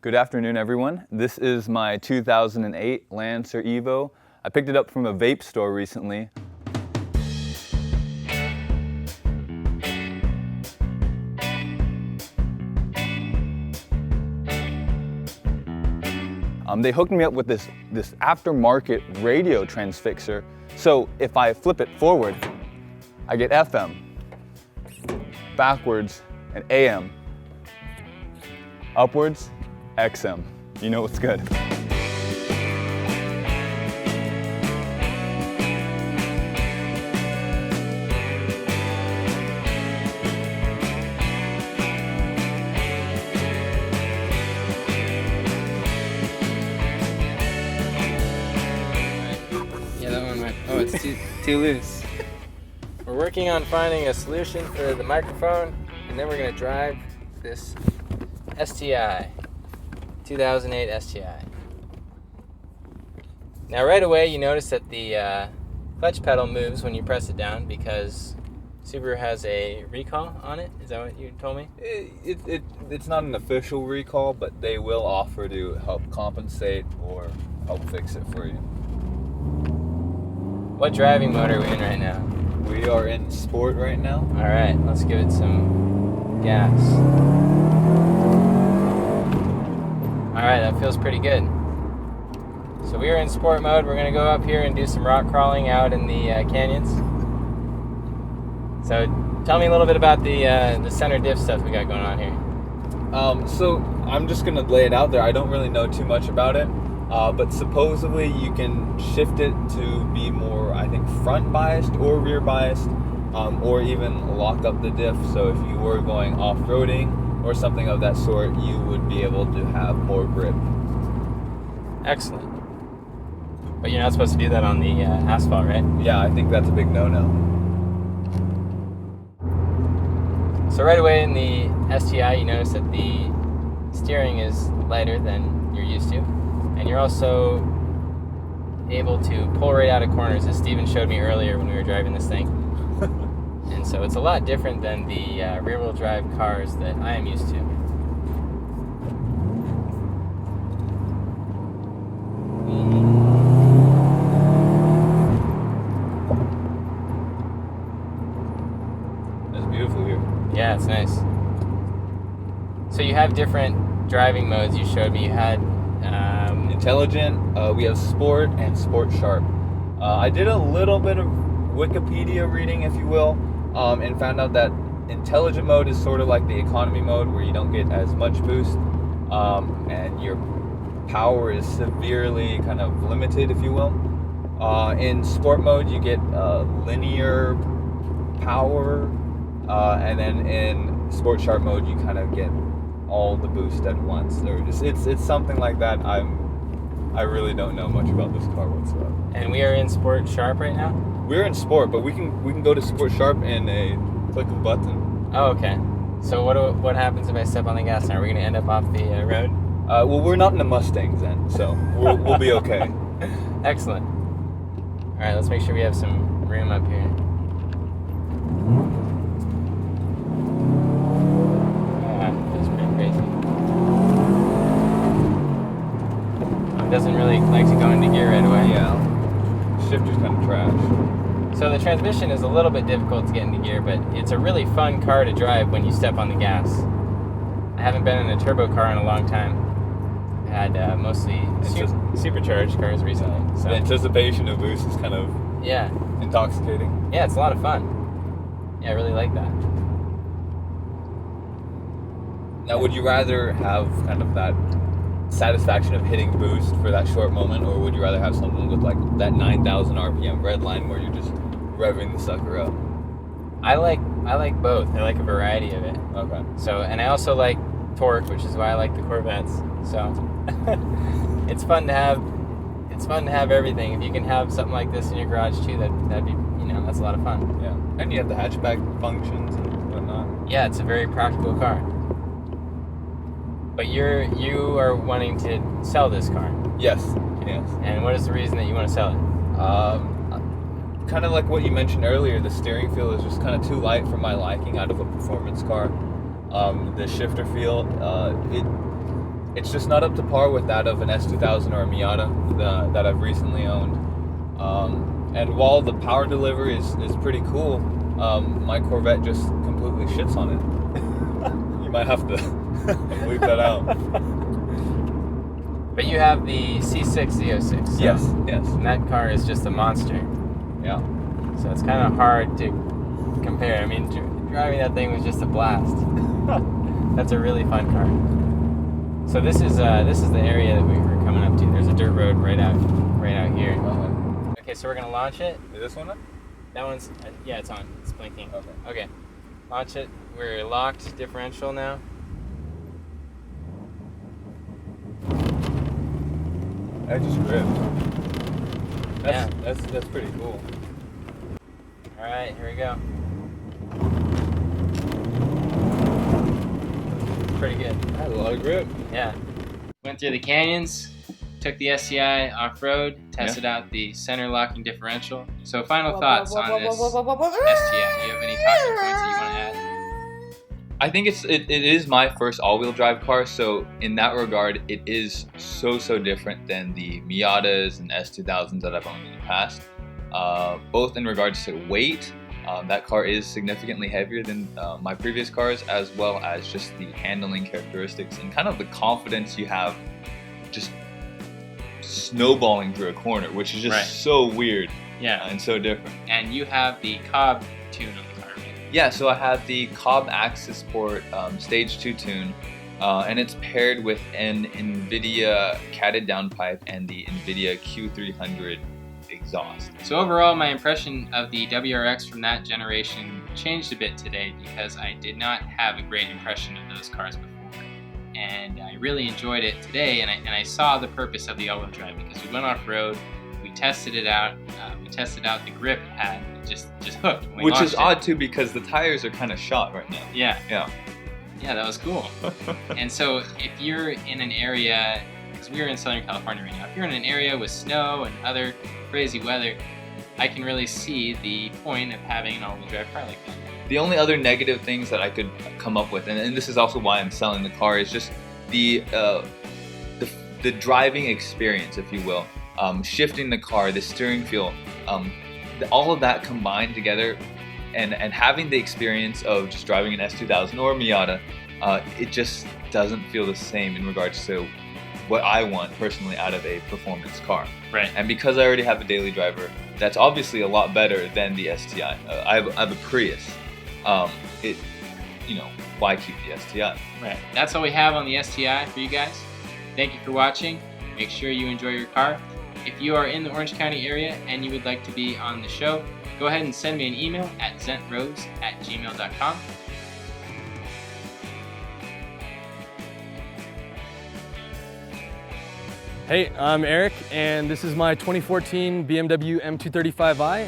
Good afternoon, everyone. This is my 2008 Lancer Evo. I picked it up from a vape store recently. They hooked me up with this aftermarket radio transfixer. So if I flip it forward, I get FM, backwards, and AM. Upwards, XM. You know what's good. Yeah, that one might. Oh, it's too loose. We're working on finding a solution for the microphone, and then we're gonna drive this STI, 2008 STI. Now right away you notice that the clutch pedal moves when you press it down because Subaru has a recall on it. Is that what you told me? It's not an official recall, but they will offer to help compensate or help fix it for you. What driving mode are we in right now? We are in sport right now. Alright, let's give it some gas. Alright, that feels pretty good. So we are in sport mode. We're going to go up here and do some rock crawling out in the canyons. So tell me a little bit about the center diff stuff we got going on here. So I'm just going to lay it out there. I don't really know too much about it, but supposedly you can shift it to be more, I think, front biased or rear biased, or even lock up the diff. So if you were going off-roading or something of that sort, you would be able to have more grip. Excellent. But you're not supposed to do that on the asphalt, right? Yeah, I think that's a big no-no. So right away in the STI, you notice that the steering is lighter than you're used to. And you're also able to pull right out of corners, as Steven showed me earlier when we were driving this thing. And so it's a lot different than the rear-wheel drive cars that I am used to. It's beautiful here. Yeah, it's nice. So you have different driving modes. You showed me you had Intelligent, we have sport and sport sharp. I did a little bit of Wikipedia reading, if you will, and found out that intelligent mode is sort of like the economy mode where you don't get as much boost, and your power is severely kind of limited, if you will. In sport mode, you get linear power, and then in sport sharp mode, you kind of get all the boost at once. It's something like that. I really don't know much about this car whatsoever. And we are in sport sharp right now? We're in sport, but we can go to sport sharp in a click of a button. Oh, okay. So what happens if I step on the gas now? Are we going to end up off the road? Well, we're not in the Mustangs then, so we'll be okay. Excellent. All right, let's make sure we have some room up here. Feels pretty crazy. It doesn't really like to go into gear right away. Yeah. Shifter's kind of trash. So the transmission is a little bit difficult to get into gear, but it's a really fun car to drive when you step on the gas. I haven't been in a turbo car in a long time. I had mostly supercharged cars recently. So. The anticipation of boost is kind of intoxicating. Yeah, it's a lot of fun. Yeah, I really like that. Now, would you rather have kind of that satisfaction of hitting boost for that short moment, or would you rather have something with like that 9,000 RPM red line where you're just revving the sucker up? I like both. I like a variety of it. Okay. So, and I also like torque, which is why I like the Corvettes. So, it's fun to have. It's fun to have everything. If you can have something like this in your garage too, that'd be, that's a lot of fun. Yeah. And you have the hatchback functions and whatnot. Yeah, it's a very practical car. But you are wanting to sell this car. Yes. Yes. And what is the reason that you want to sell it? Kind of like what you mentioned earlier, the steering feel is just kind of too light for my liking out of a performance car. The shifter feel, it's just not up to par with that of an S2000 or a Miata that I've recently owned. And while the power delivery is pretty cool, my Corvette just completely shits on it. You might have to bleep that out. But you have the C6 Z06. So, Yes. and that car is just a monster. Yeah. So it's kind of hard to compare. I mean, driving that thing was just a blast. That's a really fun car. So this is the area that we were coming up to. There's a dirt road right out here. Okay, so we're gonna launch it. Is this one on? That one's yeah, it's on. It's blinking. Okay. Okay, launch it. We're locked differential now. I just ripped. That's pretty cool. All right, here we go. Pretty good. I had a lot of grip. Yeah. Went through the canyons, took the STI off-road, tested out the center locking differential. So final thoughts on this STI. Do you have any talking points that you want to add? I think it is my first all-wheel drive car, so in that regard, it is so different than the Miatas and S2000s that I've owned in the past. Both in regards to weight, that car is significantly heavier than my previous cars, as well as just the handling characteristics and kind of the confidence you have just snowballing through a corner, which is just so weird. Yeah. And so different. And you have the Cobb tune on the car, right? Yeah, so I have the Cobb Axis Sport Stage 2 tune, and it's paired with an NVIDIA catted downpipe and the NVIDIA Q300 exhaust. So overall, my impression of the WRX from that generation changed a bit today because I did not have a great impression of those cars before. And I really enjoyed it today, and I saw the purpose of the all-wheel drive because we went off-road, we tested it out, we tested out the grip it had, and just hooked. Which is odd too because the tires are kind of shot right now. Yeah, that was cool. And so if you're in an area, because we're in Southern California right now, if you're in an area with snow and other crazy weather, I can really see the point of having an all-wheel drive car like that. The only other negative things that I could come up with, and this is also why I'm selling the car, is just the driving experience, if you will. Shifting the car, the steering feel, all of that combined together, and having the experience of just driving an S2000 or a Miata, it just doesn't feel the same in regards to what I want personally out of a performance car. Right. And because I already have a daily driver, that's obviously a lot better than the STI. I have a Prius. Why keep the STI? Right. That's all we have on the STI for you guys. Thank you for watching. Make sure you enjoy your car. If you are in the Orange County area and you would like to be on the show, go ahead and send me an email at zentrose@gmail.com. Hey, I'm Eric, and this is my 2014 BMW M235i.